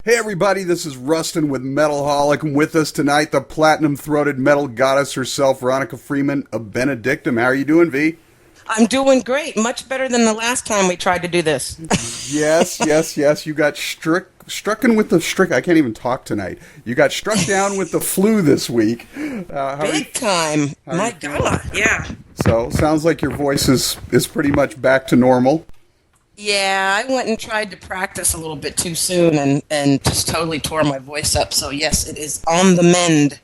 Hey everybody, this is Rustin with Metalholic, and with us tonight, the platinum-throated metal goddess herself, Veronica Freeman of Benedictum. How are you doing, V? I'm doing great. Much better than the last time we tried to do this. Yes. You got strucken with the I can't even talk tonight. You got struck down with the flu this week. Big time. My God, yeah. So, sounds like your voice is pretty much back to normal. Yeah, I went and tried to practice a little bit too soon and just totally tore my voice up. So, yes, it is on the mend.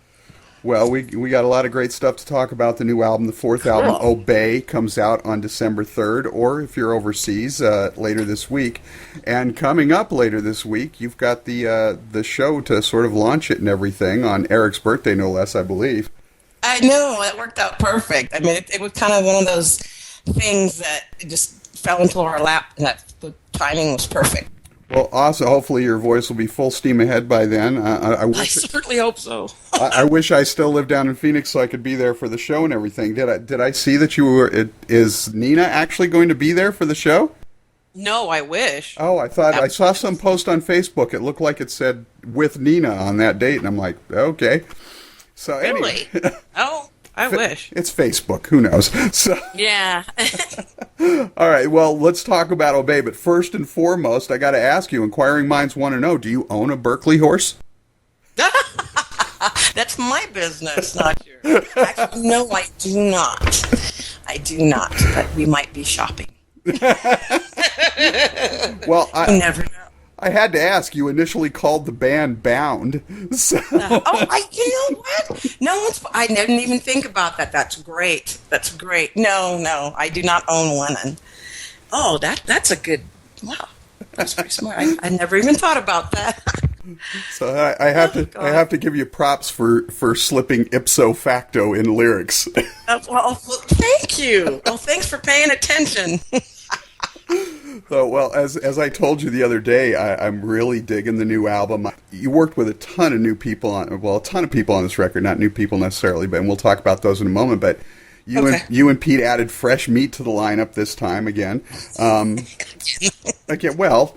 Well, we got a lot of great stuff to talk about. The new album, the fourth album, Obey, comes out on December 3rd, or if you're overseas, later this week. And coming up later this week, you've got the show to sort of launch it and everything on Eric's birthday, no less, I believe. I know, that worked out perfect. I mean, it was kind of one of those things that just fell into our lap, and that the timing was perfect. Well, awesome. Hopefully your voice will be full steam ahead by then. I certainly hope so. I wish I still lived down in Phoenix so I could be there for the show and everything. Did I see that you were? Is Nina actually going to be there for the show? No, I wish. Oh, I saw some post on Facebook. It looked like it said with Nina on that date, and I'm like, okay. So really? Anyway. Oh, I wish. It's Facebook. Who knows? So. Yeah. All right, well, let's talk about Obey, but first and foremost, I got to ask you, inquiring minds want to know, do you own a Berkeley horse? That's my business, not yours. Actually, no, I do not. I do not, but we might be shopping. Well, You never know. I had to ask, you initially called the band Bound. So. You know what? I didn't even think about that. That's great. No, I do not own one. And, that's a good, wow. That's pretty smart. I never even thought about that. So I have to give you props for slipping ipso facto in lyrics. Well, thank you. Well, thanks for paying attention. So, well, as I told you the other day, I'm really digging the new album. You worked with a ton of people on this record, not new people necessarily, but and we'll talk about those in a moment. But you and Pete added fresh meat to the lineup this time again. Again, well,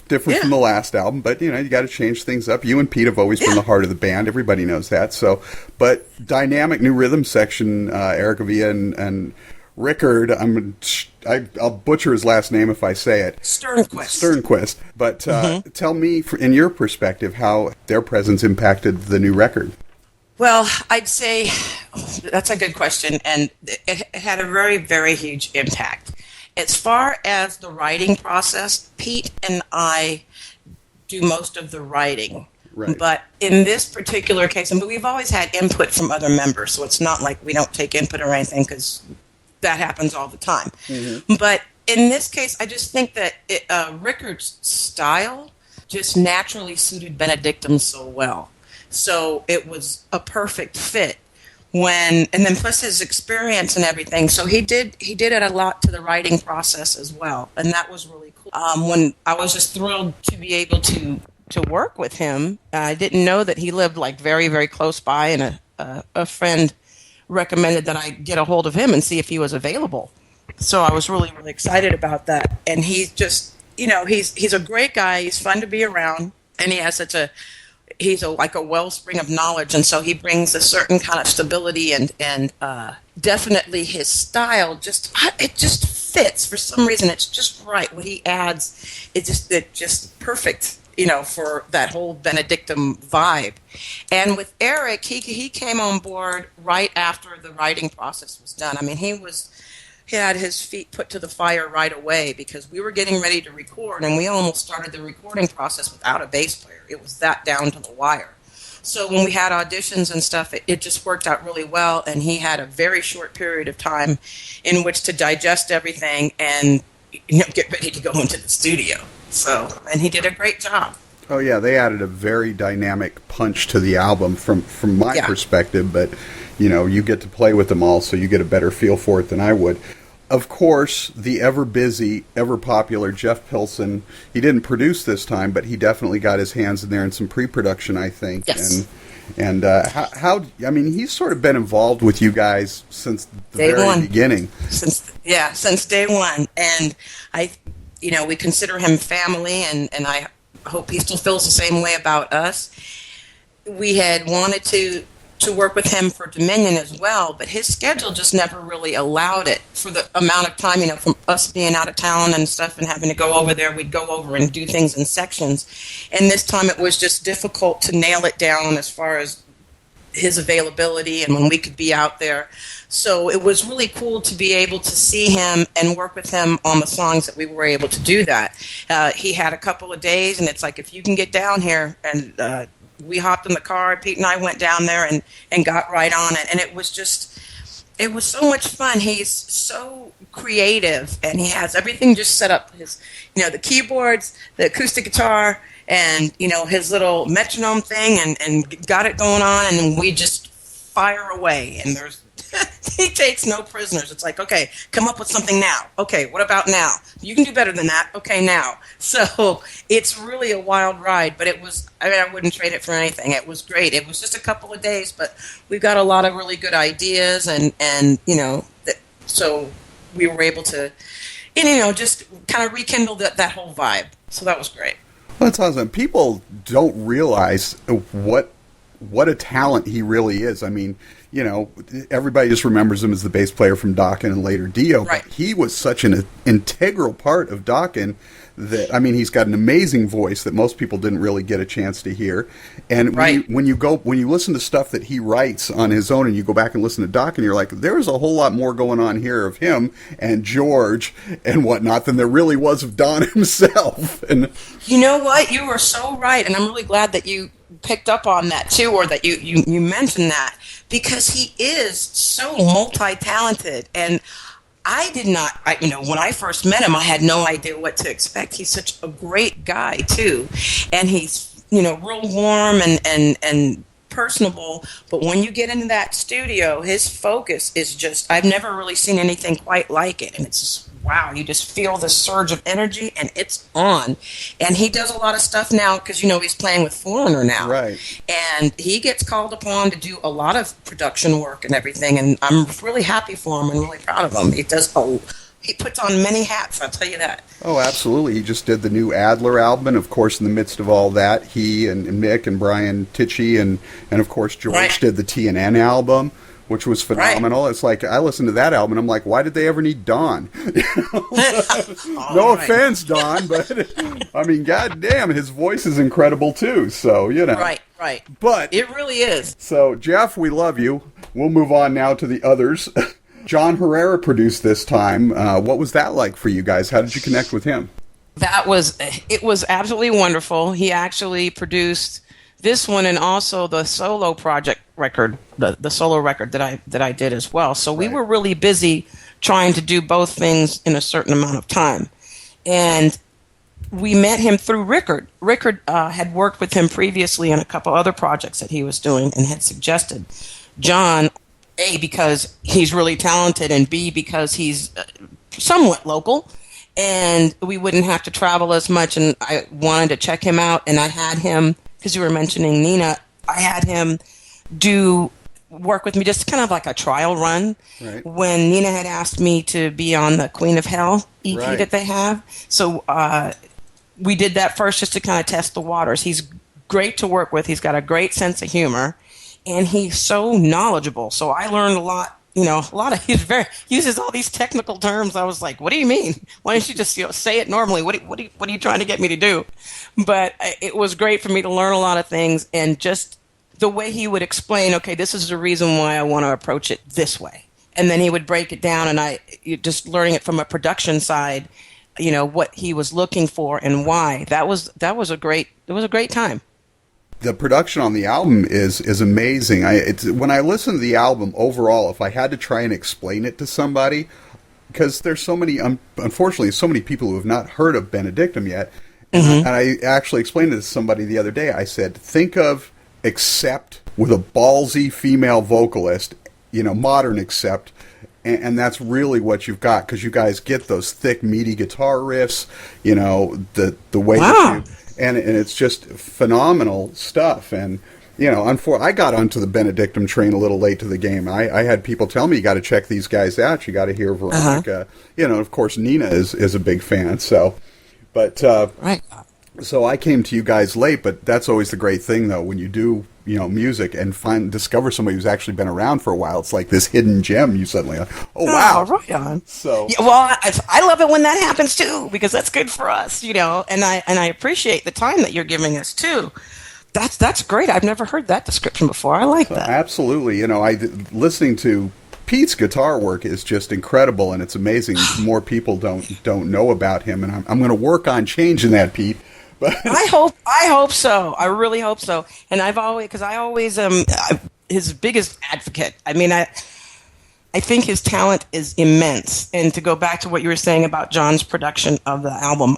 different from the last album, but you got to change things up. You and Pete have always been the heart of the band. Everybody knows that. So, but dynamic new rhythm section, Eric Avia and Rickard, I'll butcher his last name if I say it. Sternquist. But tell me, in your perspective, how their presence impacted the new record. Well, I'd say that's a good question, and it had a very, very huge impact. As far as the writing process, Pete and I do most of the writing. Right. But in this particular case, and we've always had input from other members, so it's not like we don't take input or anything, because that happens all the time. Mm-hmm. But in this case, I just think that Rickard's style just naturally suited Benedictum so well. So it was a perfect fit. And then plus his experience and everything. So he did it a lot to the writing process as well. And that was really cool. When I was just thrilled to be able to work with him. I didn't know that he lived like very, very close by, and a friend recommended that I get a hold of him and see if he was available. So I was really, really excited about that. And he's just, he's a great guy. He's fun to be around, and he has he's like a wellspring of knowledge. And so he brings a certain kind of stability and definitely his style it just fits. For some reason, it's just right. What he adds, it's just perfect. For that whole Benedictum vibe. And with Eric, he came on board right after the writing process was done. I mean, he had his feet put to the fire right away, because we were getting ready to record, and we almost started the recording process without a bass player. It was that down to the wire. So when we had auditions and stuff, it just worked out really well, and he had a very short period of time in which to digest everything and get ready to go into the studio. So, and he did a great job. Oh yeah, they added a very dynamic punch to the album from my perspective, but you get to play with them all, so you get a better feel for it than I would. Of course, the ever busy, ever popular Jeff Pilson, he didn't produce this time, but he definitely got his hands in there in some pre-production, I think. Yes. And he's sort of been involved with you guys since the very beginning. Since day one. And we consider him family, and I hope he still feels the same way about us. We had wanted to work with him for Dominion as well, but his schedule just never really allowed it for the amount of time, from us being out of town and stuff and having to go over there. We'd go over and do things in sections. And this time it was just difficult to nail it down as far as his availability and when we could be out there. So it was really cool to be able to see him and work with him on the songs that we were able to do that. He had a couple of days, and it's like, if you can get down here, and we hopped in the car. Pete and I went down there and got right on it. And it was so much fun. He's so creative, and he has everything just set up. His, the keyboards, the acoustic guitar, and, his little metronome thing, and got it going on. And we just fire away. And he takes no prisoners. It's like, okay, come up with something now. Okay, what about now? You can do better than that. Okay, now. So it's really a wild ride, but I wouldn't trade it for anything. It was great. It was just a couple of days, but we got a lot of really good ideas, and so we were able to, just kind of rekindle that whole vibe. So that was great. Well, that's awesome. People don't realize what a talent he really is. I mean, everybody just remembers him as the bass player from Dokken and later Dio. Right. But he was such an integral part of Dokken that, he's got an amazing voice that most people didn't really get a chance to hear. And when you listen to stuff that he writes on his own and you go back and listen to Dokken, you're like, there's a whole lot more going on here of him and George and whatnot than there really was of Don himself. And you know what? You are so right. And I'm really glad that you picked up on that too, or that you mentioned that, because he is so multi-talented. And I did not, when I first met him, I had no idea what to expect. He's such a great guy too, and he's real warm and personable. But when you get into that studio, his focus is just, I've never really seen anything quite like it. And it's just, wow, you just feel the surge of energy, and it's on. And he does a lot of stuff now because, he's playing with Foreigner now. Right. And he gets called upon to do a lot of production work and everything. And I'm really happy for him and really proud of him. He puts on many hats, I'll tell you that. Oh, absolutely. He just did the new Adler album. And, of course, in the midst of all that, he and Mick and Brian Tichy and of course, George did the TNN album, which was phenomenal. Right. It's like, I listened to that album, and I'm like, why did they ever need Don? No offense, Don, but, goddamn, his voice is incredible, too. So, Right. But it really is. So, Jeff, we love you. We'll move on now to the others. John Herrera produced this time. What was that like for you guys? How did you connect with him? It was absolutely wonderful. He actually produced this one and also the solo project record, the solo record that I did as well. So we were really busy trying to do both things in a certain amount of time. And we met him through Rickard. Rickard had worked with him previously on a couple other projects that he was doing and had suggested John, A, because he's really talented, and B, because he's somewhat local, and we wouldn't have to travel as much, and I wanted to check him out, and I had him, because you were mentioning Nina, I had him work with me, just kind of like a trial run, when Nina had asked me to be on the Queen of Hell EP that they have. So we did that first just to kind of test the waters. He's great to work with. He's got a great sense of humor, and he's so knowledgeable. So I learned a lot. He uses all these technical terms. I was like, what do you mean? Why don't you just say it normally? What are you trying to get me to do? But it was great for me to learn a lot of things, and just the way he would explain, okay, this is the reason why I want to approach it this way. And then he would break it down, and just learning it from a production side, what he was looking for and why. That was a great time. The production on the album is amazing. When I listen to the album overall, if I had to try and explain it to somebody, because there's so many, unfortunately, so many people who have not heard of Benedictum yet, and I actually explained it to somebody the other day. I said, think of Accept with a ballsy female vocalist, modern Accept, and that's really what you've got, because you guys get those thick, meaty guitar riffs, the way that you... And it's just phenomenal stuff. And, I got onto the Benedictum train a little late to the game. I had people tell me, you got to check these guys out. You got to hear Veronica. Of course, Nina is a big fan. So, but So I came to you guys late, but that's always the great thing, though, when you do, music and discover somebody who's actually been around for a while. It's like this hidden gem. You suddenly, like, oh wow, right on. So yeah, well, I love it when that happens too, because that's good for us, and I appreciate the time that you're giving us too. That's great. I've never heard that description before. I like that. Absolutely. Listening to Pete's guitar work is just incredible, and it's amazing. More people don't know about him, and I'm going to work on changing that, Pete. But I hope so. I really hope so. And I always his biggest advocate. I mean, I think his talent is immense. And to go back to what you were saying about John's production of the album,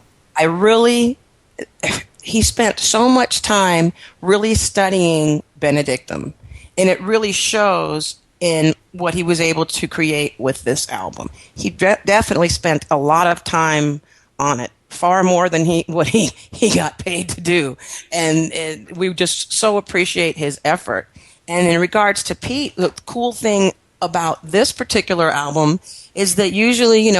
he spent so much time really studying Benedictum, and it really shows in what he was able to create with this album. He definitely spent a lot of time on it, far more than what he got paid to do, and we just so appreciate his effort. And in regards to Pete, the cool thing about this particular album is that usually,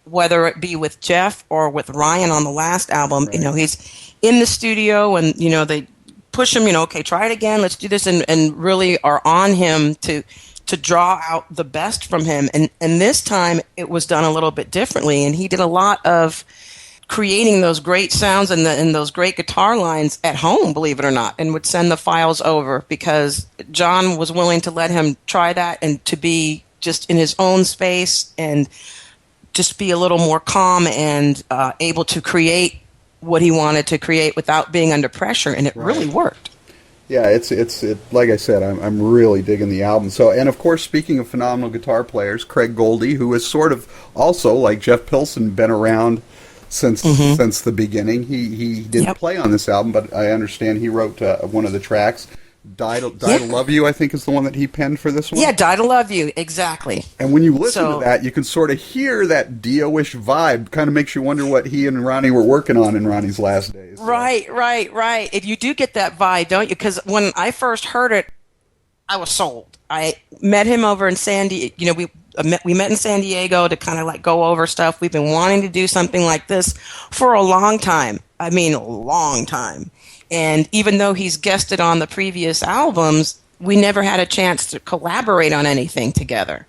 whether it be with Jeff or with Ryan on the last album, right. He's in the studio and they push him, okay, try it again, let's do this, and really are on him to draw out the best from him. And this time it was done a little bit differently, and he did a lot of creating those great sounds and those great guitar lines at home, believe it or not, and would send the files over because John was willing to let him try that and to be just in his own space and just be a little more calm and able to create what he wanted to create without being under pressure, and it really worked. Yeah, it's like I said, I'm really digging the album. So, and of course, speaking of phenomenal guitar players, Craig Goldie, who is sort of also like Jeff Pilson, been around since the beginning. He didn't play on this album, but I understand he wrote one of the tracks. Die to Love You, I think, is the one that he penned for this one. Yeah, Die to Love You, exactly. And when you listen to that, you can sort of hear that Dio-ish vibe. Kind of makes you wonder what he and Ronnie were working on in Ronnie's last days. So. Right. If you do get that vibe, don't you? Because when I first heard it, I was sold. I met him over in San Diego. We met in San Diego to kind of like go over stuff. We've been wanting to do something like this for a long time. I mean, a long time. And even though he's guested on the previous albums, we never had a chance to collaborate on anything together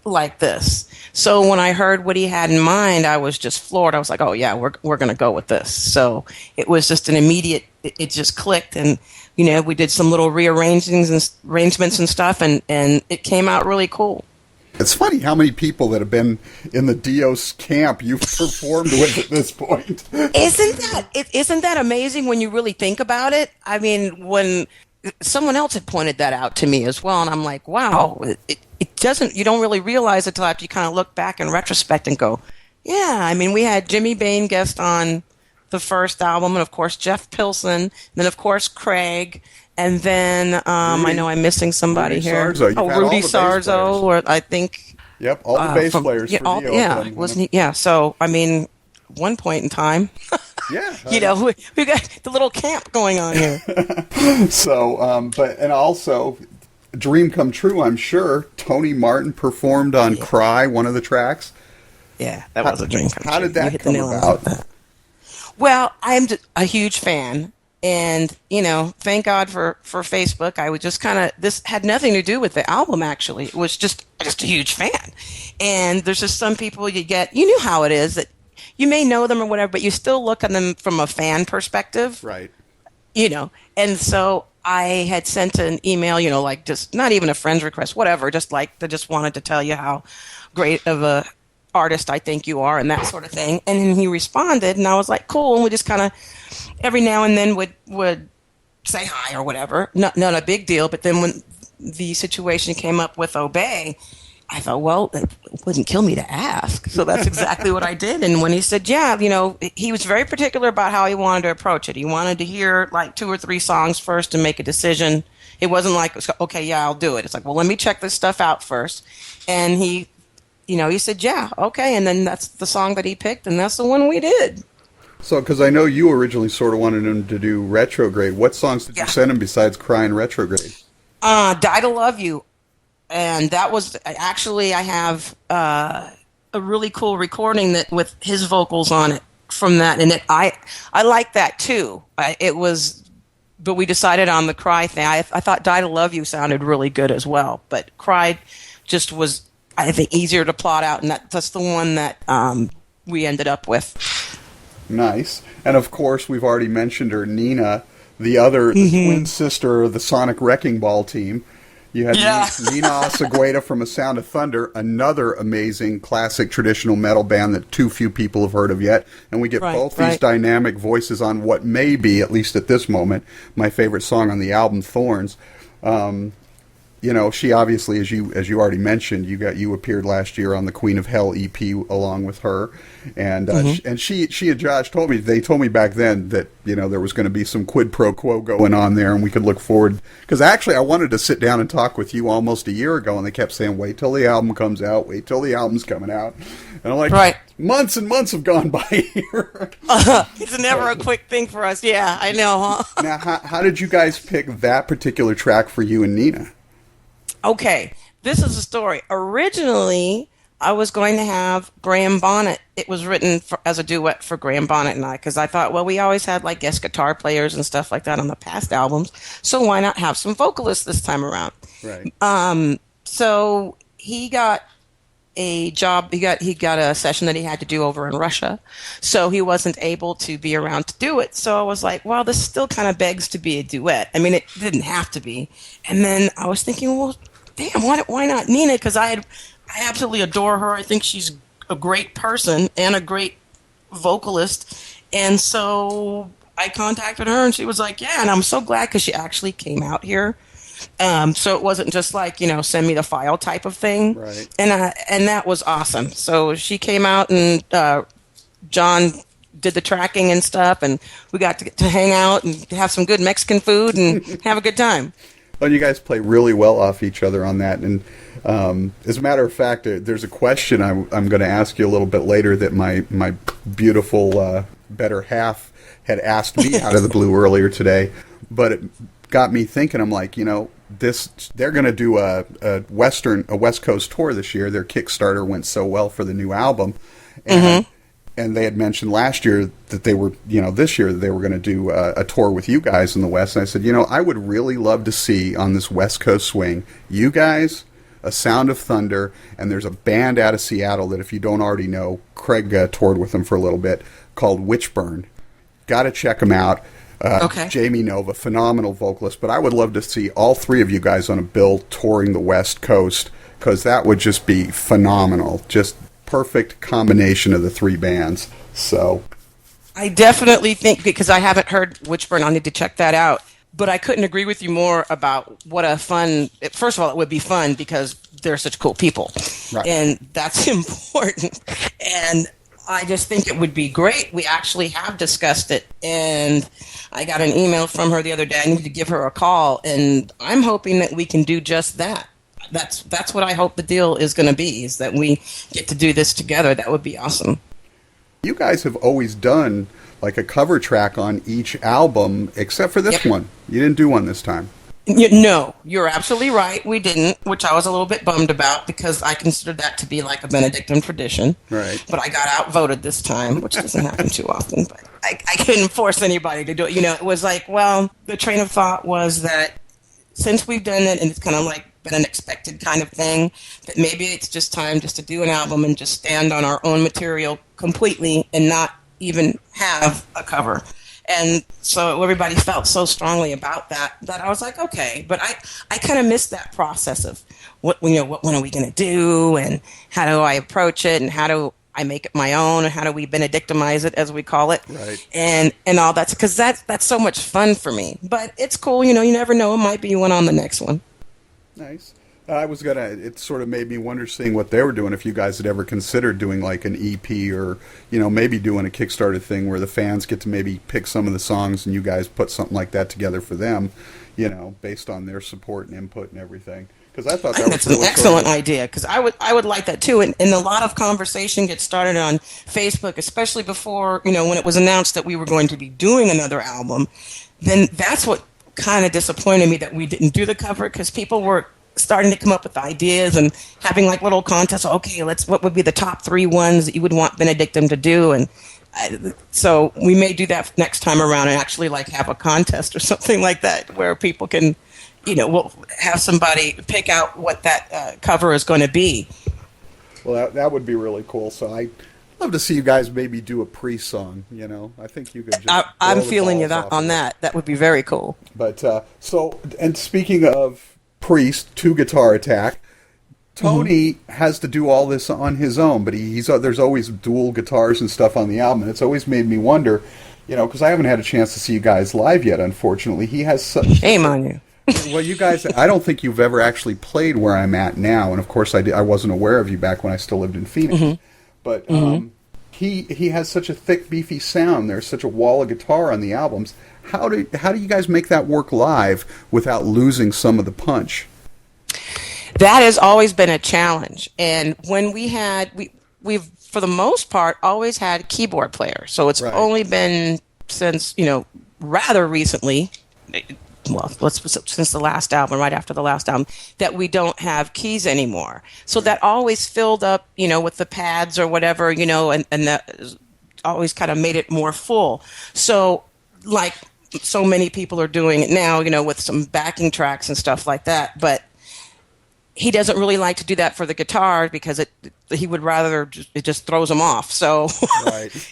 like this. So when I heard what he had in mind, I was just floored. I was like, oh yeah, we're going to go with this. So it was just an immediate, it just clicked. And, we did some little arrangements and stuff, and it came out really cool. It's funny how many people that have been in the Dios camp you've performed with at this point. Isn't that amazing when you really think about it? I mean, when someone else had pointed that out to me as well, and I'm like, wow, it doesn't. You don't really realize it until after you kind of look back in retrospect and go, yeah. I mean, we had Jimmy Bain guest on the first album, and of course Jeff Pilson, and then of course Craig. And then I know I'm missing somebody Rudy here. Sarzo. Rudy Sarzo, or I think. Yep, all the bass players. Wasn't he? Yeah. So I mean, one point in time. Yeah. We got the little camp going on here. So, and also, dream come true. I'm sure Tony Martin performed on "Cry," one of the tracks. Yeah, that was a dream come true. How did that come about? Well, I'm a huge fan. And, thank God for Facebook. I would just this had nothing to do with the album, actually. It was just a huge fan. And there's just some people you know how it is, that you may know them or whatever, but you still look at them from a fan perspective. Right. And so I had sent an email, like just not even a friend's request, whatever, just wanted to tell you how great of a artist I think you are and that sort of thing. And then he responded, and I was like, cool. And we just kind of every now and then would say hi or whatever. Not a big deal. But then when the situation came up with Obey, I thought, well, it wouldn't kill me to ask. So that's exactly what I did. And when he said, yeah, he was very particular about how he wanted to approach it. He wanted to hear like 2 or 3 songs first and make a decision. It wasn't like, okay, yeah, I'll do it. It's like, well, let me check this stuff out first. And he said, yeah, okay. And then that's the song that he picked, and that's the one we did. So, because I know you originally sort of wanted him to do Retrograde. What songs did you send him besides Cry and Retrograde? Die to Love You. And that was, actually, I have a really cool recording that with his vocals on it. from that, and I like that too. But we decided on the Cry thing. I thought "Die to Love You" sounded really good as well, but "Cry" just was, I think, easier to plot out, and that's the one that we ended up with. Nice. And of course, we've already mentioned her, Nina, the twin sister of the Sonic Wrecking Ball team. You had Nina Osagueda from A Sound of Thunder, another amazing classic traditional metal band that too few people have heard of yet. And we get both these dynamic voices on what may be, at least at this moment, my favorite song on the album, Thorns. She obviously, as you already mentioned, you appeared last year on the Queen of Hell EP along with her, and she and Josh told me back then that there was going to be some quid pro quo going on there, and we could look forward, because actually I wanted to sit down and talk with you almost a year ago, and they kept saying wait till the album comes out, wait till the album's coming out, and I'm like, months and months have gone by here. It's never a quick thing for us. Yeah, I know. Huh? Now, how did you guys pick that particular track for you and Nina? Okay, this is a story. Originally, I was going to have Graham Bonnet. It was written as a duet for Graham Bonnet and I, because I thought, well, we always had like guest guitar players and stuff like that on the past albums, so why not have some vocalists this time around? Right. So he got a job. He got a session that he had to do over in Russia, so he wasn't able to be around to do it. So I was like, well, this still kind of begs to be a duet. I mean, it didn't have to be. And then I was thinking, well, damn, why not Nina? Because I absolutely adore her. I think she's a great person and a great vocalist. And so I contacted her, and she was like, yeah. And I'm so glad, because she actually came out here. So it wasn't just like, send me the file type of thing. Right. And that was awesome. So she came out, and John did the tracking and stuff, and we got to hang out and have some good Mexican food and have a good time. Well, you guys play really well off each other on that. And as a matter of fact, there's a question I'm going to ask you a little bit later that my beautiful better half had asked me out of the blue earlier today. But it got me thinking. I'm like, they're going to do a West Coast tour this year. Their Kickstarter went so well for the new album. And they had mentioned last year that they were, this year they were going to do a tour with you guys in the West. And I said, I would really love to see on this West Coast swing, you guys, A Sound of Thunder, and there's a band out of Seattle that, if you don't already know, Craig toured with them for a little bit, called Witchburn. Got to check them out. Jamie Nova, phenomenal vocalist. But I would love to see all three of you guys on a bill touring the West Coast, because that would just be phenomenal. Just perfect combination of the three bands. So I definitely think, because I haven't heard Witchburn, I'll need to check that out. But I couldn't agree with you more about what a fun, first of all, it would be fun because they're such cool people. Right. And that's important. And I just think it would be great. We actually have discussed it, and I got an email from her the other day. I need to give her a call, and I'm hoping that we can do just that. That's what I hope the deal is going to be, is that we get to do this together. That would be awesome. You guys have always done like a cover track on each album, except for this one. You didn't do one this time. No, you're absolutely right. We didn't, which I was a little bit bummed about, because I considered that to be like a Benedictum tradition. Right. But I got outvoted this time, which doesn't happen too often. But I couldn't force anybody to do it. It was like, well, the train of thought was that since we've done it, and it's kind of like been an expected kind of thing, that maybe it's just time just to do an album and just stand on our own material completely and not even have a cover. And so everybody felt so strongly about that I was like, okay. But I kind of missed that process of what are we going to do, and how do I approach it, and how do I make it my own, and how do we Benedictumize it, as we call it, right? And all that, because that's so much fun for me. But it's cool, you never know, it might be one on the next one. Nice. It sort of made me wonder, seeing what they were doing, if you guys had ever considered doing like an EP, or, maybe doing a Kickstarter thing where the fans get to maybe pick some of the songs and you guys put something like that together for them, based on their support and input and everything. Because I thought that was an excellent idea, because I would like that too. And a lot of conversation gets started on Facebook, especially before, when it was announced that we were going to be doing another album. Then that's what kind of disappointed me, that we didn't do the cover, because people were starting to come up with ideas and having like little contests. Okay, what would be the top 3 ones that you would want Benedictum to do? And So we may do that next time around and actually like have a contest or something like that where people can, we'll have somebody pick out what that cover is going to be. Well, that would be really cool. So I'd love to see you guys maybe do a Priest song. I think you could just. I'm feeling you on that. That would be very cool. But and speaking of Priest, Two Guitar Attack, Tony has to do all this on his own. But there's always dual guitars and stuff on the album, and it's always made me wonder, because I haven't had a chance to see you guys live yet. Unfortunately, he has such. Shame on you. Well, you guys, I don't think you've ever actually played where I'm at now, and of course I wasn't aware of you back when I still lived in Phoenix. But he has such a thick, beefy sound. There's such a wall of guitar on the albums. How do you guys make that work live without losing some of the punch? That has always been a challenge, and when we've for the most part always had a keyboard player. So it's only been since rather recently. Well, since the last album, right after the last album, that we don't have keys anymore. So that always filled up, with the pads or whatever, and that always kind of made it more full. So like so many people are doing it now, with some backing tracks and stuff like that. But he doesn't really like to do that for the guitar because he would rather it just throws him off. So,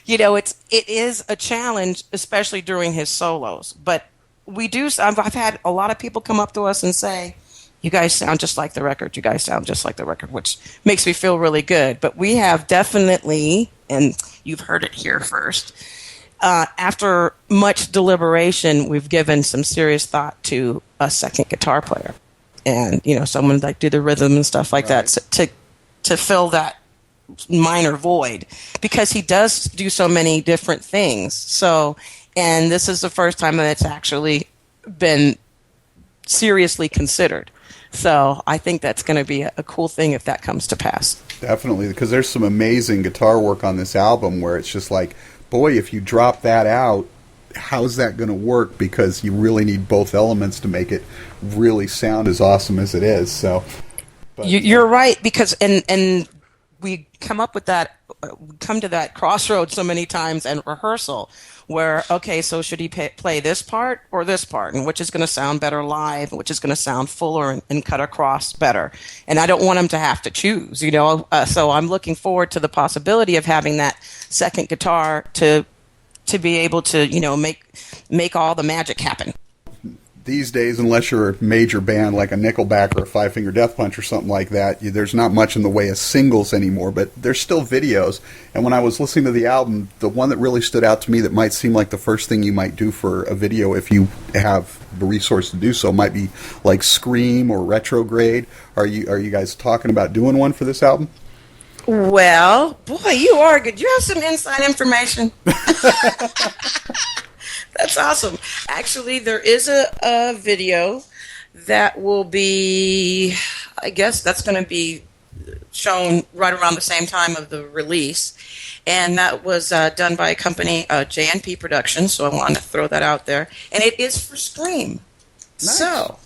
it is a challenge, especially during his solos. But I've had a lot of people come up to us and say, you guys sound just like the record. You guys sound just like the record, which makes me feel really good. But we have definitely, and you've heard it here first, after much deliberation, we've given some serious thought to a second guitar player. And, someone like do the rhythm and stuff like that to fill that minor void. Because he does do so many different things. So... And this is the first time that it's actually been seriously considered. So I think that's going to be a cool thing if that comes to pass. Definitely, because there's some amazing guitar work on this album where it's just like, boy, if you drop that out, how's that going to work? Because you really need both elements to make it really sound as awesome as it is. So, you're right, because and we come to that crossroads so many times in rehearsal where, okay, so should he play this part or this part, and which is going to sound better live, which is going to sound fuller and cut across better. And I don't want him to have to choose, so I'm looking forward to the possibility of having that second guitar to be able to, make all the magic happen. These days, unless you're a major band like a Nickelback or a Five Finger Death Punch or something like that, there's not much in the way of singles anymore, but there's still videos. And when I was listening to the album, the one that really stood out to me that might seem like the first thing you might do for a video if you have the resource to do so might be like Scream or Retrograde. Are you guys talking about doing one for this album? Well, boy, you are good. You have some inside information. That's awesome. Actually, there is a video that will be, I guess that's going to be shown right around the same time of the release. And that was done by a company, J&P Productions, so I wanted to throw that out there. And it is for Scream. Nice. So,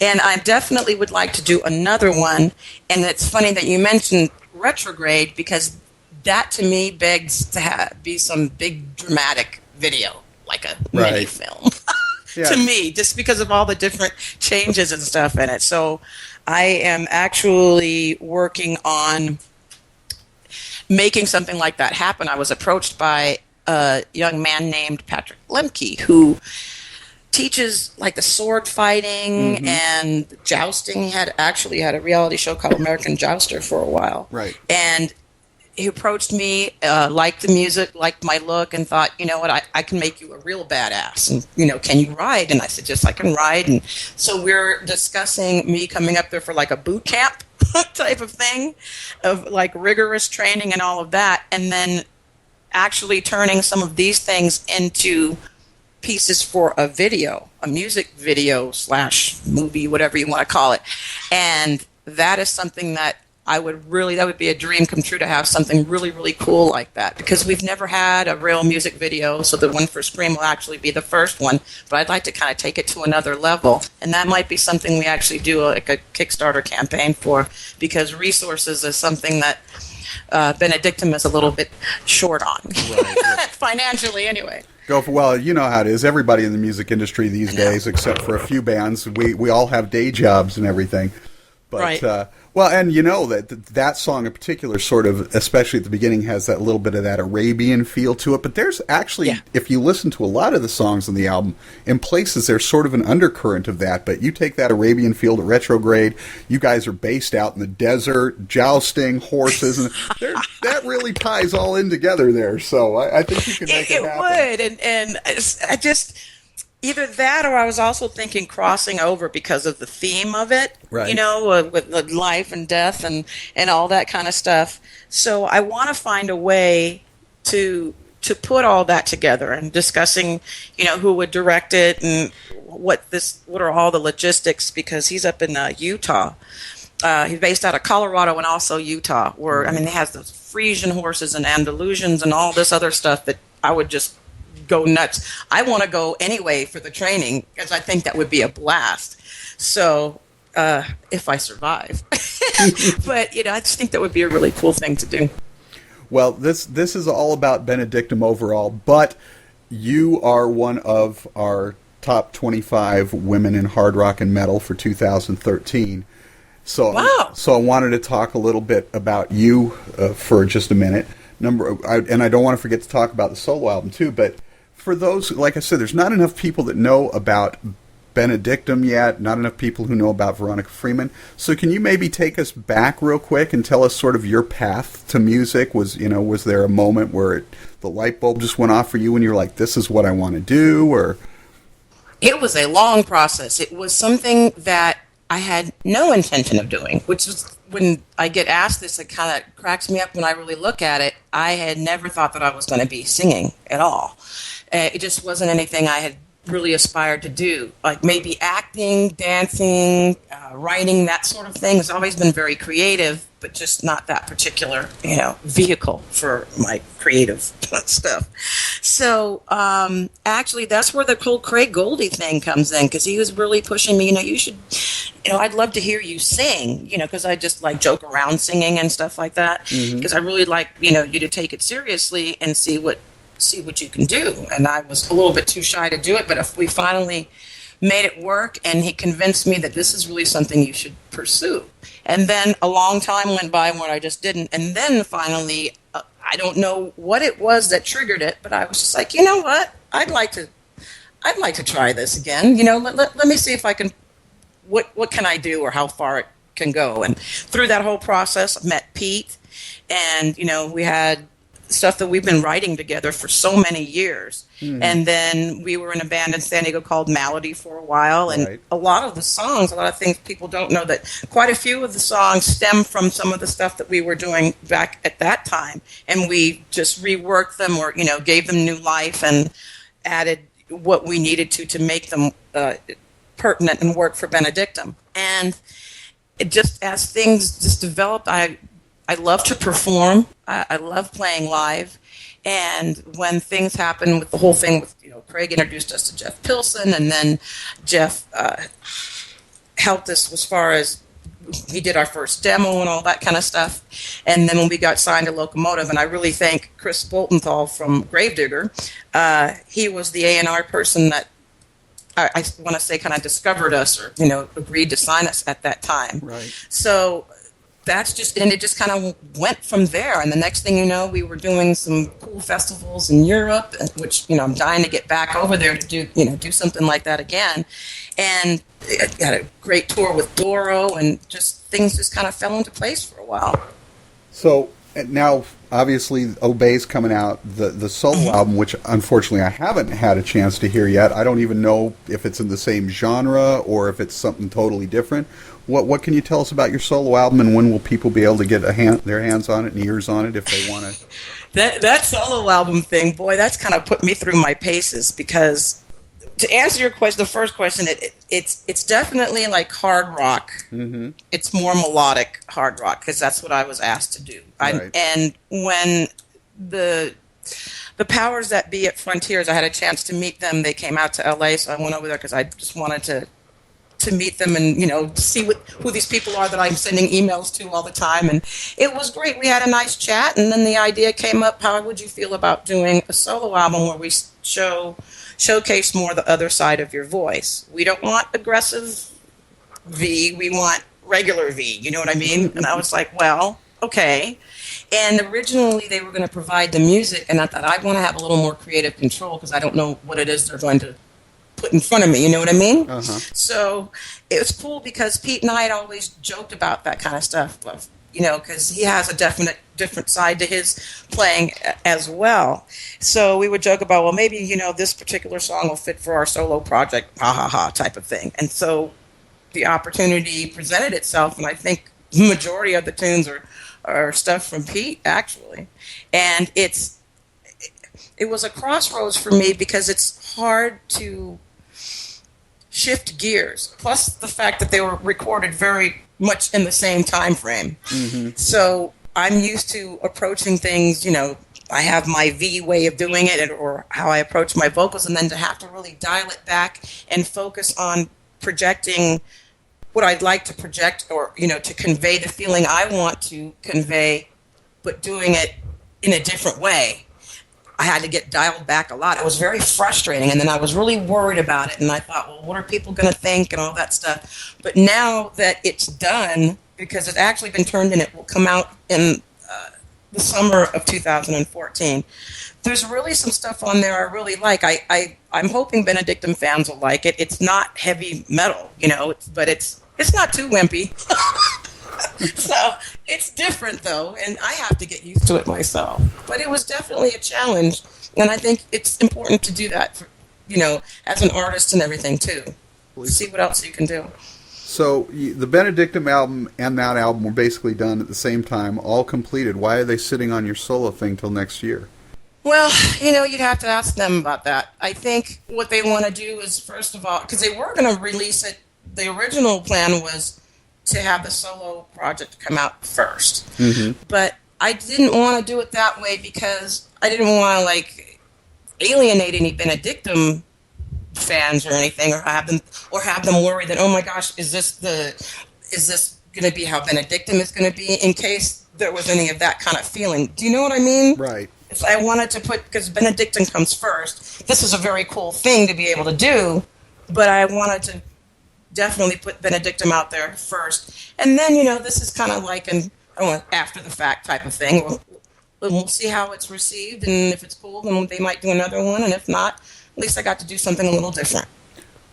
and I definitely would like to do another one. And it's funny that you mentioned Retrograde, because that to me begs to be some big dramatic video. Like a mini film to me, just because of all the different changes and stuff in it. So I am actually working on making something like that happen. I was approached by a young man named Patrick Lemke, who teaches like the sword fighting and jousting. He had a reality show called American Jouster for a while. Right. And he approached me, liked the music, liked my look, and thought, you know what, I can make you a real badass. And, can you ride? And I said, yes, I can ride. And so we're discussing me coming up there for like a boot camp type of thing, of like rigorous training and all of that, and then actually turning some of these things into pieces for a video, a music video / movie, whatever you want to call it. And that is something that that would be a dream come true, to have something really, really cool like that, because we've never had a real music video. So the one for Scream will actually be the first one, but I'd like to kind of take it to another level. And that might be something we actually do like a Kickstarter campaign for, because resources is something that Benedictum is a little bit short on, Right. financially anyway. Go for, well, you know how it is. Everybody in the music industry these days, except for a few bands, we all have day jobs and everything. But, Right. well, and you know that song in particular sort of, especially at the beginning, has that little bit of that Arabian feel to it. But there's actually, Yeah. if you listen to a lot of the songs on the album, in places there's sort of an undercurrent of that. But you take that Arabian feel to Retrograde, you guys are based out in the desert, jousting, horses, and that really ties all in together there. So I think you can make it happen. It would, and I just... Either that, or I was also thinking crossing over because of the theme of it, Right. you know, with the life and death and all that kind of stuff. So I want to find a way to put all that together, and discussing, you know, who would direct it and what are all the logistics, because he's up in Utah. He's based out of Colorado and also Utah, where, I mean, he has those Frisian horses and Andalusians and all this other stuff that I would just go nuts. I want to go anyway for the training, because I think that would be a blast. So if I survive, but you know, I just think that would be a really cool thing to do. Well, this is all about Benedictum overall, but you are one of our top 25 women in hard rock and metal for 2013. So, Wow. So I wanted to talk a little bit about you for just a minute. And I don't want to forget to talk about the solo album too, but for those, like I said, there's not enough people that know about Benedictum yet, not enough people who know about Veronica Freeman. So can you maybe take us back real quick and tell us sort of your path to music? Was there a moment where the light bulb just went off for you and you're like, this is what I want to do? Or It was a long process. It was something that I had no intention of doing, which was, when I get asked this, it kind of cracks me up when I really look at it. I had never thought that I was going to be singing at all. It just wasn't anything I had really aspired to do. Like maybe acting, dancing, writing, that sort of thing. It's always been very creative, but just not that particular, you know, vehicle for my creative stuff. So actually, that's where the whole Craig Goldie thing comes in, because he was really pushing me. You know, you should, you know, I'd love to hear you sing. You know, because I just like joke around singing and stuff like that. Because I really like, you know, you to take it seriously and see what you can do. And I was a little bit too shy to do it, but if we finally made it work, and he convinced me that this is really something you should pursue. And then a long time went by where I just didn't. And then finally, I don't know what it was that triggered it, but I was just like, you know what? I'd like to try this again. You know, let me see if I can, what can I do, or how far it can go. And through that whole process, I met Pete, and, you know, we had stuff that we've been writing together for so many years. And then we were in a band in San Diego called Malady for a while, and Right. a lot of things people don't know, that quite a few of the songs stem from some of the stuff that we were doing back at that time, and we just reworked them, or, you know, gave them new life and added what we needed to make them pertinent and work for Benedictum. And it just, as things just developed, I love to perform. I love playing live. And when things happen with the whole thing with, you know, Craig introduced us to Jeff Pilson, and then Jeff helped us as far as he did our first demo and all that kind of stuff. And then when we got signed to Locomotive, and I really thank Chris Boltenthal from Gravedigger, he was the A&R person that I want to say kind of discovered us, or, you know, agreed to sign us at that time. Right. So that's just, and it just kind of went from there. And the next thing you know, we were doing some cool festivals in Europe, which, you know, I'm dying to get back over there to do something like that again. And I had a great tour with Doro, and just things just kind of fell into place for a while. So now, obviously, Obey's coming out, the solo album, which unfortunately I haven't had a chance to hear yet. I don't even know if it's in the same genre or if it's something totally different. What can you tell us about your solo album, and when will people be able to get their hands on it and ears on it if they want to? That solo album thing, boy, that's kind of put me through my paces, because to answer your question, the first question, it's definitely like hard rock. Mm-hmm. It's more melodic hard rock, because that's what I was asked to do. Right. And when the powers that be at Frontiers, I had a chance to meet them. They came out to LA, so I went over there because I just wanted to to meet them and, see who these people are that I'm sending emails to all the time. And it was great. We had a nice chat, and then the idea came up, how would you feel about doing a solo album where we showcase more the other side of your voice? We don't want aggressive V, we want regular V, you know what I mean? And I was like, well, okay. And originally they were going to provide the music, and I thought I want to have a little more creative control because I don't know what it is they're going to put in front of me, you know what I mean? Uh-huh. So it was cool because Pete and I had always joked about that kind of stuff, because he has a different side to his playing as well. So we would joke about, well, maybe, this particular song will fit for our solo project, ha ha ha type of thing. And so the opportunity presented itself, and I think the majority of the tunes are stuff from Pete, actually. And it was a crossroads for me because it's hard to shift gears, plus the fact that they were recorded very much in the same time frame. Mm-hmm. So I'm used to approaching things, I have my V way of doing it, or how I approach my vocals, and then to have to really dial it back and focus on projecting what I'd like to project, or, to convey the feeling I want to convey, but doing it in a different way. I had to get dialed back a lot. It was very frustrating, and then I was really worried about it, and I thought, well, what are people going to think and all that stuff? But now that it's done, because it's actually been turned in, it will come out in the summer of 2014. There's really some stuff on there I really like. I'm hoping Benedictum fans will like it. It's not heavy metal, but it's not too wimpy. So it's different, though, and I have to get used to it myself. But it was definitely a challenge, and I think it's important to do that, for, as an artist and everything, too. See what else you can do. So the Benedictum album and that album were basically done at the same time, all completed. Why are they sitting on your solo thing till next year? Well, you'd have to ask them about that. I think what they want to do is, first of all, because they were going to release it, the original plan was to have the solo project come out first. Mm-hmm. But I didn't want to do it that way because I didn't want to, alienate any Benedictum fans or anything, or have them worry that, oh my gosh, is this going to be how Benedictum is going to be, in case there was any of that kind of feeling. Do you know what I mean? Right. If I wanted to because Benedictum comes first, this is a very cool thing to be able to do, but I wanted to definitely put Benedictum out there first. And then, this is kind of like an after the fact type of thing. We'll see how it's received, and if it's cool, then they might do another one, and if not, at least I got to do something a little different.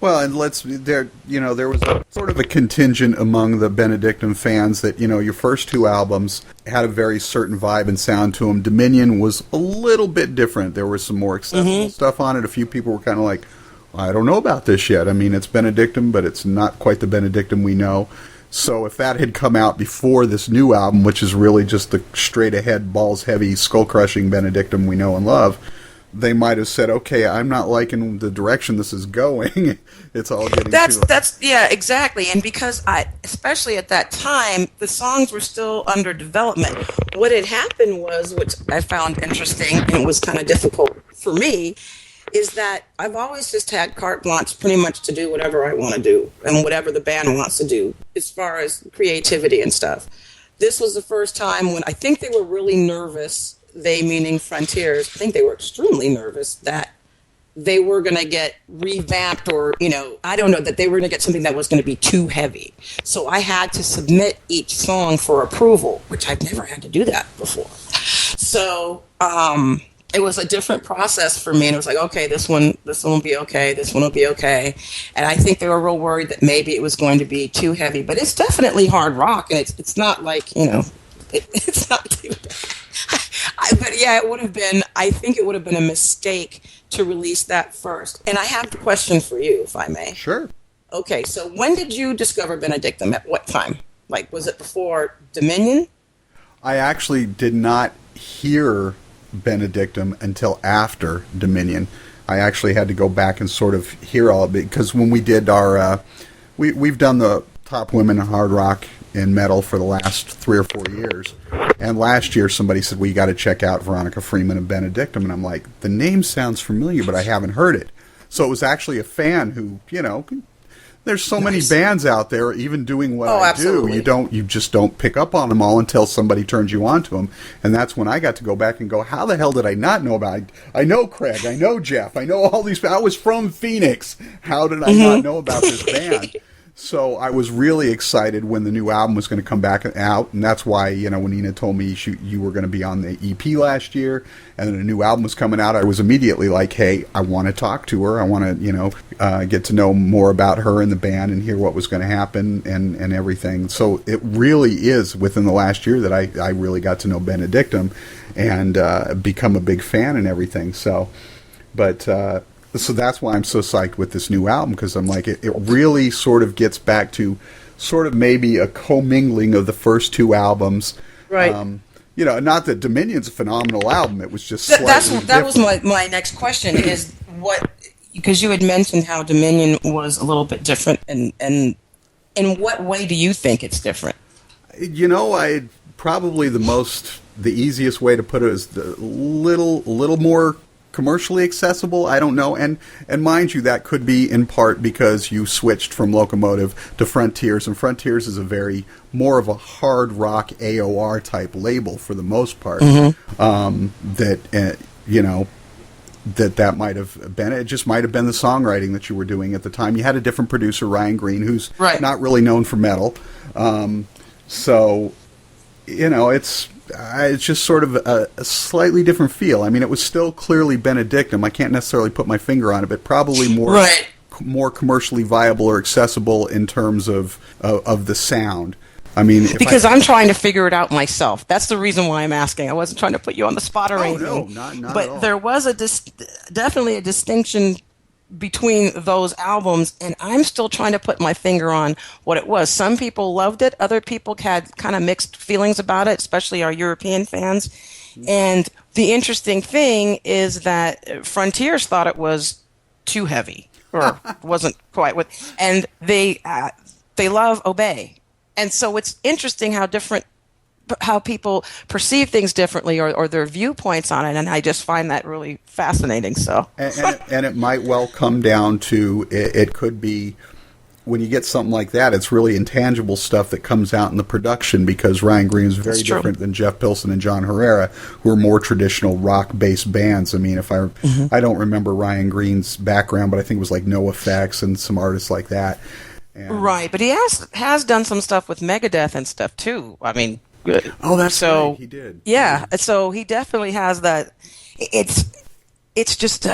Well, and there was a sort of a contingent among the Benedictum fans that, your first two albums had a very certain vibe and sound to them. Dominion was a little bit different. There was some more accessible stuff on it. A few people were kind of like, I don't know about this yet. I mean, it's Benedictum, but it's not quite the Benedictum we know. So if that had come out before this new album, which is really just the straight-ahead, balls-heavy, skull-crushing Benedictum we know and love, they might have said, okay, I'm not liking the direction this is going. It's all getting yeah, exactly. And because especially at that time, the songs were still under development. What had happened was, which I found interesting and was kind of difficult for me, is that I've always just had carte blanche pretty much to do whatever I want to do and whatever the band wants to do as far as creativity and stuff. This was the first time when I think they were really nervous, they meaning Frontiers, I think they were extremely nervous that they were going to get revamped, or, I don't know, that they were going to get something that was going to be too heavy. So I had to submit each song for approval, which I've never had to do that before. So it was a different process for me, and it was like, okay, this one will be okay, this one will be okay. And I think they were real worried that maybe it was going to be too heavy, but it's definitely hard rock, and it's not like, it's not too bad. But yeah, I think it would have been a mistake to release that first. And I have a question for you, if I may. Sure. Okay, so when did you discover Benedictum? At what time? Was it before Dominion? I actually did not hear Benedictum until after Dominion. I actually had to go back and sort of hear all of it, because when we did our we've done the top women in hard rock and metal for the last 3 or 4 years, and last year somebody said, well, you got to check out Veronica Freeman and Benedictum, and I'm like, the name sounds familiar, but I haven't heard it. So it was actually a fan who, There's so many Nice. bands out there, even doing what I absolutely. do. You just don't pick up on them all until somebody turns you on to them. And that's when I got to go back and go, how the hell did I not know about it? I know Craig, I know Jeff, I know all these. I was from Phoenix. How did I not know about this band? So I was really excited when the new album was going to come back out, and that's why, when Nina told me you were going to be on the EP last year, and then a new album was coming out, I was immediately like, hey, I want to talk to her. I want to, get to know more about her and the band and hear what was going to happen and everything. So it really is within the last year that I really got to know Benedictum and become a big fan and everything. So, so that's why I'm so psyched with this new album, because I'm like, it really sort of gets back to sort of maybe a commingling of the first two albums. Right. Not that Dominion's a phenomenal album. It was just That was my next question is because you had mentioned how Dominion was a little bit different, and in what way do you think it's different? Probably the easiest way to put it is the little more commercially accessible. I don't know, and mind you, that could be in part because you switched from Locomotive to Frontiers, and Frontiers is more of a hard rock AOR type label for the most part. That might have been it. Just might have been the songwriting that you were doing at the time. You had a different producer, Ryan Green, who's not really known for metal. It's just sort of a slightly different feel. I mean, it was still clearly Benedictum. I can't necessarily put my finger on it, but probably more commercially viable or accessible in terms of the sound. I mean, because I'm trying to figure it out myself. That's the reason why I'm asking. I wasn't trying to put you on the spot or anything. No, not but at all. There was definitely a distinction between those albums, and I'm still trying to put my finger on what it was. Some people loved it. Other people had kind of mixed feelings about it, especially our European fans. And the interesting thing is that Frontiers thought it was too heavy, or wasn't quite what, and they love Obey. And so it's interesting how people perceive things differently, or their viewpoints on it, and I just find that really fascinating. So, and it might well come down to it could be when you get something like that, it's really intangible stuff that comes out in the production, because Ryan Green is very different than Jeff Pilson and John Herrera, who are more traditional rock-based bands. I mean, I don't remember Ryan Green's background, but I think it was like No Effects and some artists like that. Right, but he has done some stuff with Megadeth and stuff too. I mean. Oh, that's right. He did. Yeah, so he definitely has that. It's just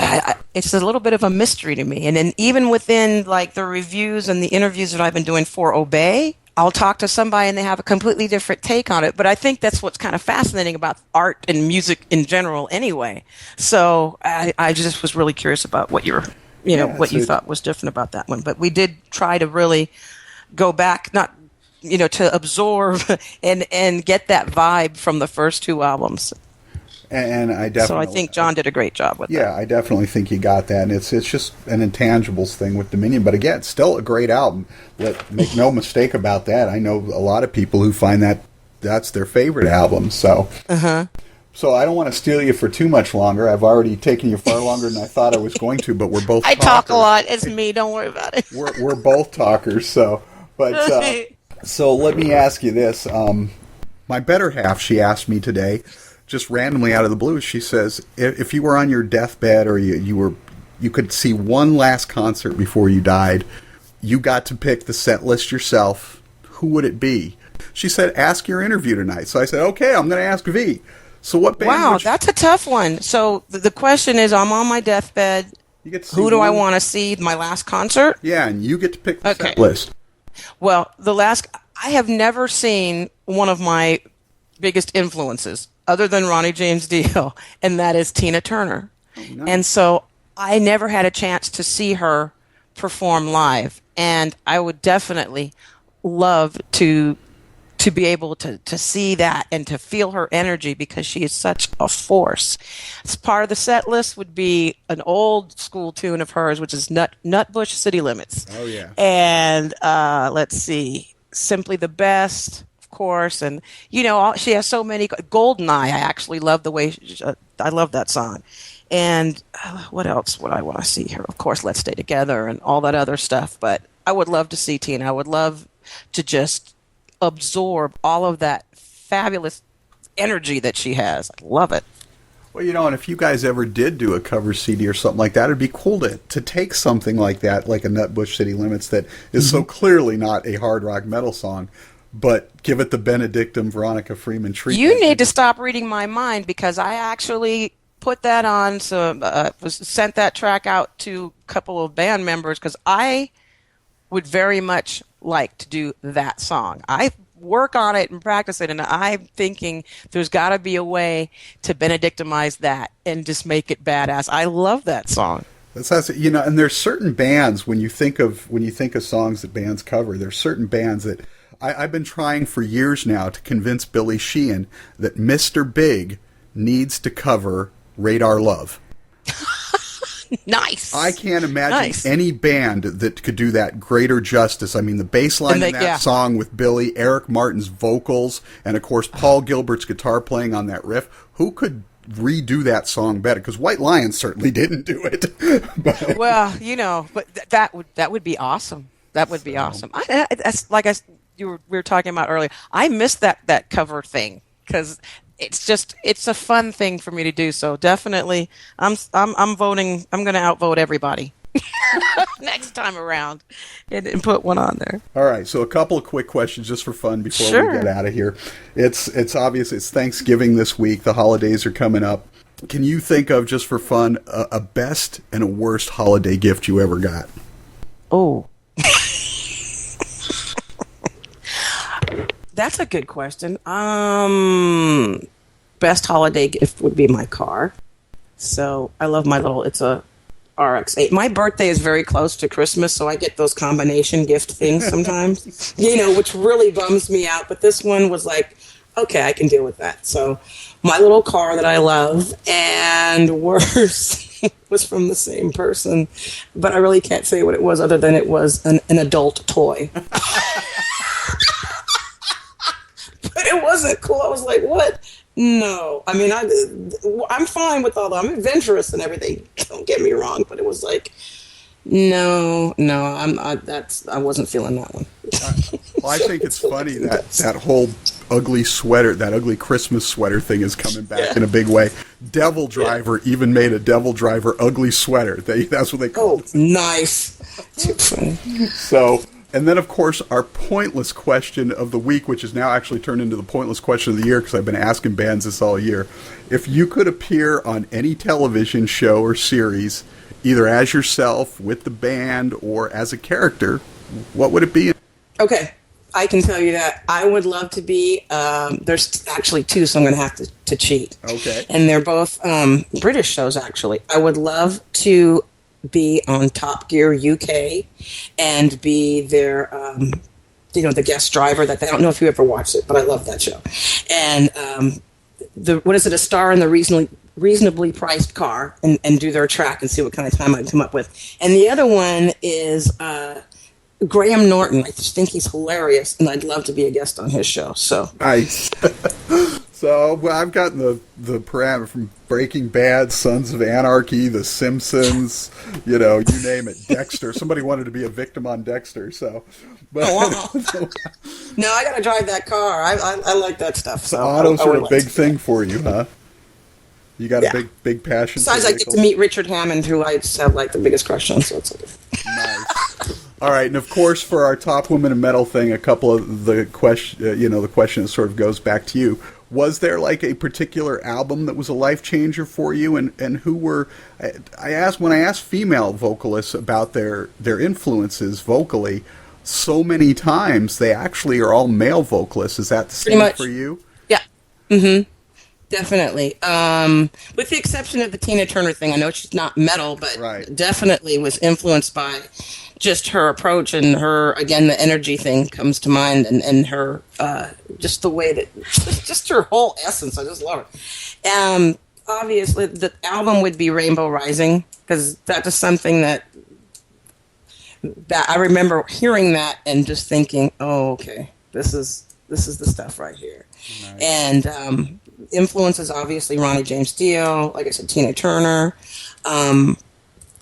it's a little bit of a mystery to me. And then even within like the reviews and the interviews that I've been doing for Obey, I'll talk to somebody and they have a completely different take on it. But I think that's what's kind of fascinating about art and music in general, anyway. So I just was really curious about what you thought was different about that one. But we did try to really go back, not. To absorb and get that vibe from the first two albums. And I definitely. So I think John did a great job with that. Yeah, I definitely think he got that, and it's just an intangibles thing with Dominion. But again, it's still a great album. Make no mistake about that. I know a lot of people who find that's their favorite album. So. So I don't want to steal you for too much longer. I've already taken you far longer than I thought I was going to. But we're both. I talk a lot. It's me. Don't worry about it. We're both talkers. So, but. So let me ask you this. My better half, she asked me today, just randomly out of the blue, she says, if you were on your deathbed or you could see one last concert before you died, you got to pick the set list yourself, who would it be? She said, ask your interview tonight. So I said, okay, I'm going to ask V. So what band Wow, that's a tough one. So the question is, I'm on my deathbed. Who do I want to see my last concert? Yeah, and you get to pick the set list. Well, I have never seen one of my biggest influences other than Ronnie James Dio, and that is Tina Turner. Oh, nice. And so I never had a chance to see her perform live, and I would definitely love to be able to see that and to feel her energy, because she is such a force. As part of the set list would be an old school tune of hers, which is Nutbush City Limits. Oh, yeah. And let's see, Simply the Best, of course. And, she has so many. Goldeneye, I actually love the way, I love that song. And what else would I want to see her? Of course, Let's Stay Together and all that other stuff. But I would love to see Tina. I would love to just absorb all of that fabulous energy that she has. I love it. Well, and if you guys ever did do a cover CD or something like that, it'd be cool to take something like that, like a Nutbush City Limits that is so clearly not a hard rock metal song, but give it the Benedictum Veronica Freeman treatment. You need to stop reading my mind, because I actually put that on, sent that track out to a couple of band members, because I would very much like to do that song. I work on it and practice it, and I'm thinking there's got to be a way to Benedictumize that and just make it badass. I love that song. That's and there's certain bands when you think of songs that bands cover. There's certain bands that I've been trying for years now to convince Billy Sheehan that Mr. Big needs to cover Radar Love. Nice. I can't imagine any band that could do that greater justice. I mean, the bass line in that song with Billy, Eric Martin's vocals, and of course Paul Gilbert's guitar playing on that riff. Who could redo that song better? Because White Lion certainly didn't do it. Well, but that would be awesome. That would be awesome. That's like we were talking about earlier. I missed that cover thing, because it's a fun thing for me to do. So definitely, I'm voting. I'm going to outvote everybody next time around, and put one on there. All right. So a couple of quick questions just for fun before we get out of here. It's obvious it's Thanksgiving this week. The holidays are coming up. Can you think of, just for fun, a best and a worst holiday gift you ever got? Oh. That's a good question. Best holiday gift would be my car. So I love it's a RX-8. My birthday is very close to Christmas, so I get those combination gift things sometimes, which really bums me out. But this one was like, okay, I can deal with that. So my little car that I love, and worse, was from the same person, but I really can't say what it was other than it was an adult toy. But it wasn't cool. I was like, what? No. I mean, I'm fine with all that. I'm adventurous and everything. Don't get me wrong. But it was like, no, I wasn't feeling that one. Well, I think it's funny that whole ugly sweater, that ugly Christmas sweater thing is coming back in a big way. Devil Driver even made a Devil Driver ugly sweater. That's what they called it. Nice. Too funny. So... And then, of course, our pointless question of the week, which has now actually turned into the pointless question of the year, because I've been asking bands this all year. If you could appear on any television show or series, either as yourself, with the band, or as a character, what would it be? Okay, I can tell you that. I would love to be, there's actually two, so I'm going to have to cheat. Okay. And they're both British shows, actually. I would love to be on Top Gear UK and be their, the guest driver. That I don't know if you ever watched it, but I love that show. And a star in the reasonably priced car, and do their track and see what kind of time I can come up with. And the other one is Graham Norton. I just think he's hilarious, and I'd love to be a guest on his show. So nice. So I've gotten the parameter from Breaking Bad, Sons of Anarchy, The Simpsons, you name it, Dexter. Somebody wanted to be a victim on Dexter, so. But, No, I got to drive that car. I like that stuff. So autos are a big thing for you, huh? You got a big passion. Besides, I get to meet Richard Hammond, who I just have the biggest crush on. So it's like nice. All right, and of course, for our Top Women in Metal thing, a couple of the question, the question sort of goes back to you. Was there a particular album that was a life changer for you, and who were? When I asked female vocalists about their influences vocally, so many times they actually are all male vocalists. Is that the same for you? Yeah. Mm-hmm. Definitely. With the exception of the Tina Turner thing, I know she's not metal, but definitely was influenced by just her approach, and her, again, the energy thing comes to mind, and her, just the way that, just her whole essence. I just love it. Obviously, the album would be Rainbow Rising, because that is something that I remember hearing that and just thinking, oh, okay, this is the stuff right here. Nice. And influences, obviously, Ronnie James Dio, like I said, Tina Turner.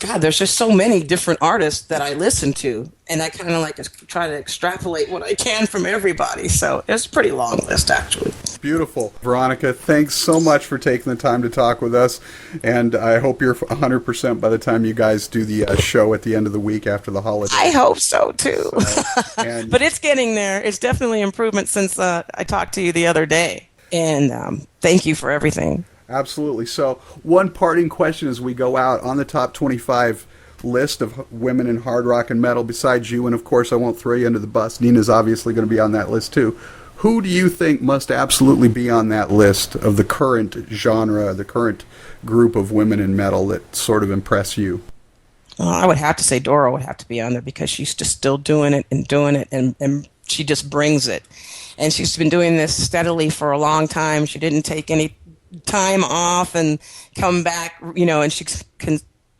God, there's just so many different artists that I listen to, and I kind of like try to extrapolate what I can from everybody. So it's a pretty long list, actually. Beautiful. Veronica, thanks so much for taking the time to talk with us, and I hope you're 100% by the time you guys do the show at the end of the week after the holiday. I hope so, too. And but it's getting there. It's definitely improvement since I talked to you the other day, and thank you for everything. absolutely. So one parting question as we go out on the top 25 list of women in hard rock and metal besides you, and of course I won't throw you under the bus. Nina's obviously going to be on that list too. Who do you think must absolutely be on that list of the current genre, the current group of women in metal that sort of impress you? I would have to say Dora would have to be on there because she's just still doing it, and she just brings it. And she's been doing this steadily for a long time. She didn't take any time off and come back, and she's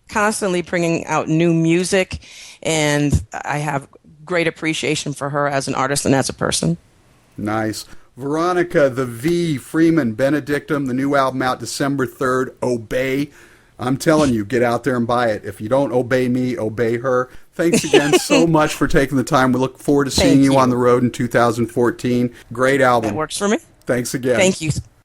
constantly bringing out new music, and I have great appreciation for her as an artist and as a person. Nice. Veronica, the V, Freeman, Benedictum, the new album out December 3rd, Obey. I'm telling you, get out there and buy it. If you don't obey me, obey her. Thanks again so much for taking the time. We look forward to seeing you on the road in 2014. Great album. That works for me. Thanks again. Thank you.